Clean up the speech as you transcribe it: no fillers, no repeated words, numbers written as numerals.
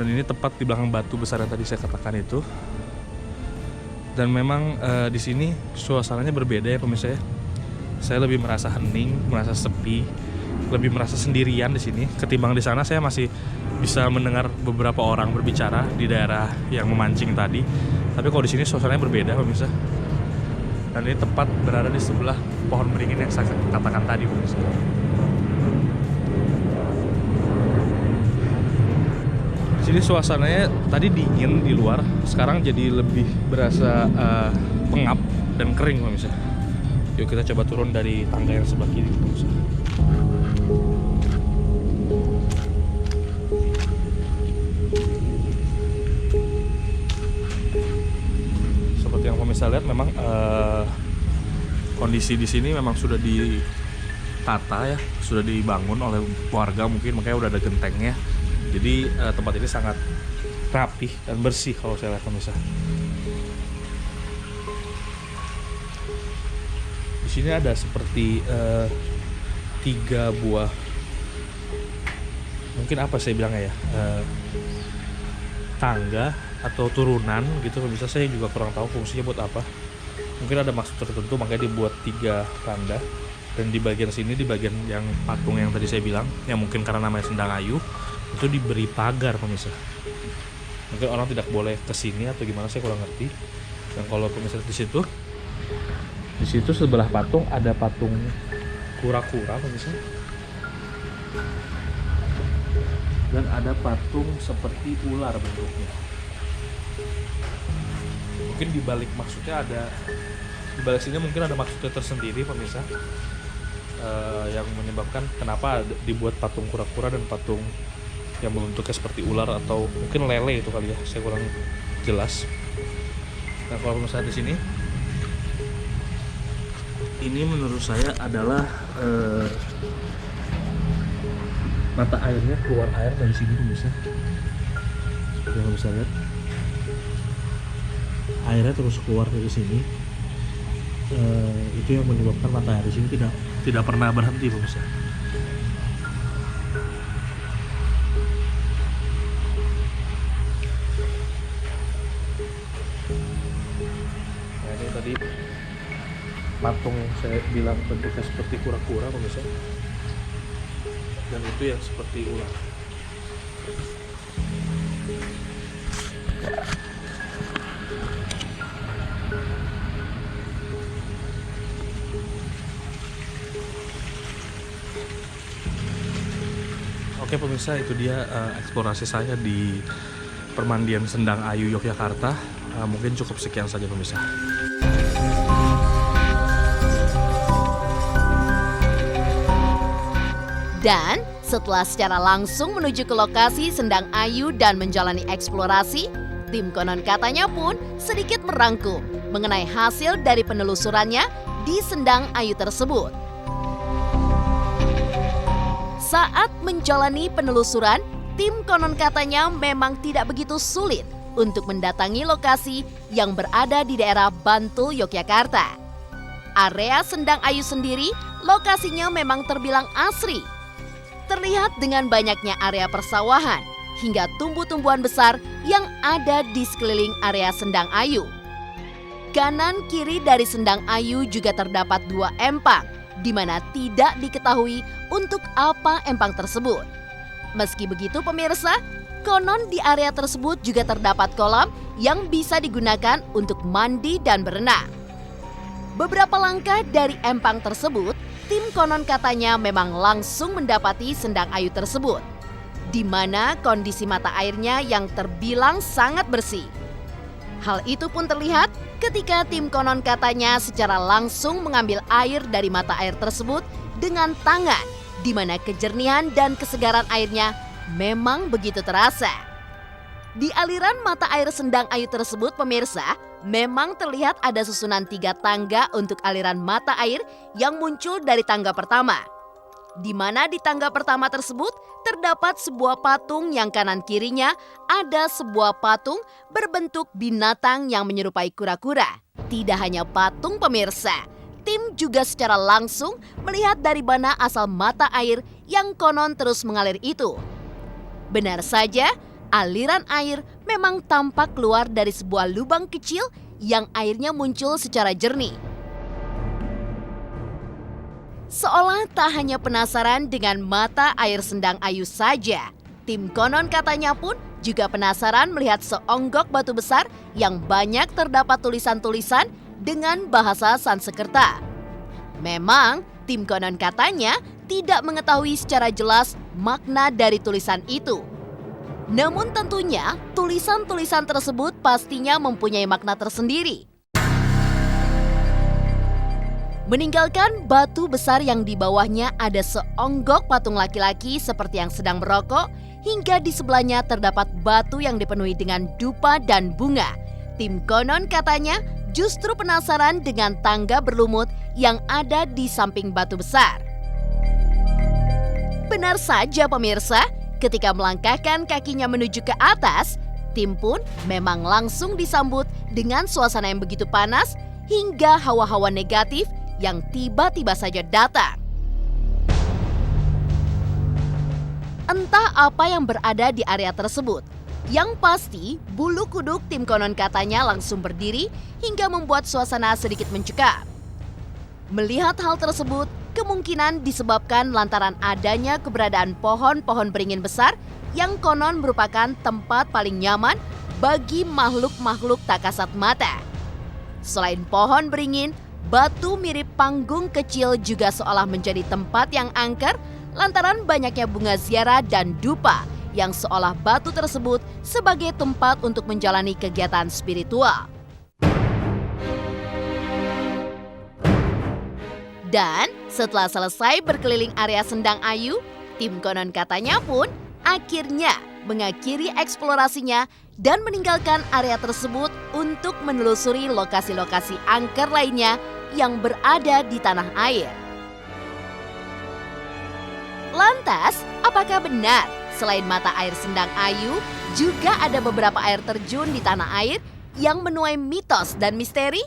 Dan ini tepat di belakang batu besar yang tadi saya katakan itu. Dan memang di sini suasananya berbeda ya pemirsa ya. Saya lebih merasa hening, merasa sepi, lebih merasa sendirian di sini. Ketimbang di sana saya masih bisa mendengar beberapa orang berbicara di daerah yang memancing tadi. Tapi kalau di sini suasananya berbeda pemirsa. Dan ini tepat berada di sebelah pohon beringin yang saya katakan tadi pemirsa. Di sini suasananya tadi dingin di luar, sekarang jadi lebih berasa pengap dan kering pemirsa. Yuk kita coba turun dari tangga yang sebelah kiri pemirsa. Seperti yang pemirsa lihat, memang kondisi di sini memang sudah ditata ya, sudah dibangun oleh warga mungkin, makanya udah ada gentengnya. Jadi tempat ini sangat rapih dan bersih kalau saya lihat pemirsa. Di sini ada seperti 3 buah, mungkin apa saya bilangnya ya, tangga atau turunan gitu pemirsa. Saya juga kurang tahu fungsinya buat apa. Mungkin ada maksud tertentu makanya dibuat 3 tanda. Dan di bagian sini, di bagian yang patung yang tadi saya bilang, yang mungkin karena namanya Sendang Ayu, itu diberi pagar pemirsa. Mungkin orang tidak boleh kesini atau gimana, saya kurang ngerti. Dan kalau pemirsa di situ sebelah patung ada patung kura-kura pemirsa. Dan ada patung seperti ular bentuknya. Mungkin di balik maksudnya ada, di balik sini mungkin ada maksudnya tersendiri pemirsa. Yang menyebabkan kenapa dibuat patung kura-kura dan patung yang bentuknya seperti ular atau mungkin lele itu kali ya, saya kurang jelas. Nah kalau misalnya di sini, ini menurut saya adalah mata airnya, keluar air dari sini pemirsa. Seperti yang bisa lihat, airnya terus keluar dari sini. Itu yang menyebabkan mata air di sini tidak pernah berhenti pemirsa. Tadi patung yang saya bilang bentuknya seperti kura-kura pemirsa, dan itu yang seperti ular. Oke pemirsa, itu dia eksplorasi saya di Permandian Sendang Ayu Yogyakarta. Mungkin cukup sekian saja pemirsa. Dan setelah secara langsung menuju ke lokasi Sendang Ayu dan menjalani eksplorasi, tim konon katanya pun sedikit merangkum mengenai hasil dari penelusurannya di Sendang Ayu tersebut. Saat menjalani penelusuran, tim konon katanya memang tidak begitu sulit untuk mendatangi lokasi yang berada di daerah Bantul, Yogyakarta. Area Sendang Ayu sendiri lokasinya memang terbilang asri. Terlihat dengan banyaknya area persawahan hingga tumbuh-tumbuhan besar yang ada di sekeliling area Sendang Ayu. Kanan kiri dari Sendang Ayu juga terdapat 2 empang, di mana tidak diketahui untuk apa empang tersebut. Meski begitu pemirsa, konon di area tersebut juga terdapat kolam yang bisa digunakan untuk mandi dan berenang. Beberapa langkah dari empang tersebut, tim konon katanya memang langsung mendapati Sendang Ayu tersebut, di mana kondisi mata airnya yang terbilang sangat bersih. Hal itu pun terlihat ketika tim konon katanya secara langsung mengambil air dari mata air tersebut dengan tangan, di mana kejernihan dan kesegaran airnya memang begitu terasa. Di aliran mata air Sendang Ayu tersebut pemirsa, memang terlihat ada susunan 3 tangga untuk aliran mata air yang muncul dari tangga pertama. Di mana di tangga pertama tersebut terdapat sebuah patung yang kanan kirinya ada sebuah patung berbentuk binatang yang menyerupai kura-kura. Tidak hanya patung pemirsa, tim juga secara langsung melihat dari mana asal mata air yang konon terus mengalir itu. Benar saja, aliran air memang tampak keluar dari sebuah lubang kecil yang airnya muncul secara jernih. Seolah tak hanya penasaran dengan mata air sendang ayu saja, tim konon katanya pun juga penasaran melihat seonggok batu besar yang banyak terdapat tulisan-tulisan dengan bahasa Sanskerta. Memang, tim konon katanya tidak mengetahui secara jelas makna dari tulisan itu. Namun tentunya, tulisan-tulisan tersebut pastinya mempunyai makna tersendiri. Meninggalkan batu besar yang di bawahnya ada seonggok patung laki-laki seperti yang sedang merokok, hingga di sebelahnya terdapat batu yang dipenuhi dengan dupa dan bunga. Tim konon katanya justru penasaran dengan tangga berlumut yang ada di samping batu besar. Benar saja pemirsa, ketika melangkahkan kakinya menuju ke atas, tim pun memang langsung disambut dengan suasana yang begitu panas hingga hawa-hawa negatif yang tiba-tiba saja datang. Entah apa yang berada di area tersebut. Yang pasti, bulu kuduk tim konon katanya langsung berdiri hingga membuat suasana sedikit mencekam. Melihat hal tersebut, kemungkinan disebabkan lantaran adanya keberadaan pohon-pohon beringin besar yang konon merupakan tempat paling nyaman bagi makhluk-makhluk tak kasat mata. Selain pohon beringin, batu mirip panggung kecil juga seolah menjadi tempat yang angker lantaran banyaknya bunga ziarah dan dupa yang seolah batu tersebut sebagai tempat untuk menjalani kegiatan spiritual. Dan setelah selesai berkeliling area Sendang Ayu, tim konon katanya pun akhirnya mengakhiri eksplorasinya dan meninggalkan area tersebut untuk menelusuri lokasi-lokasi angker lainnya yang berada di tanah air. Lantas, apakah benar selain mata air Sendang Ayu, juga ada beberapa air terjun di tanah air yang menuai mitos dan misteri?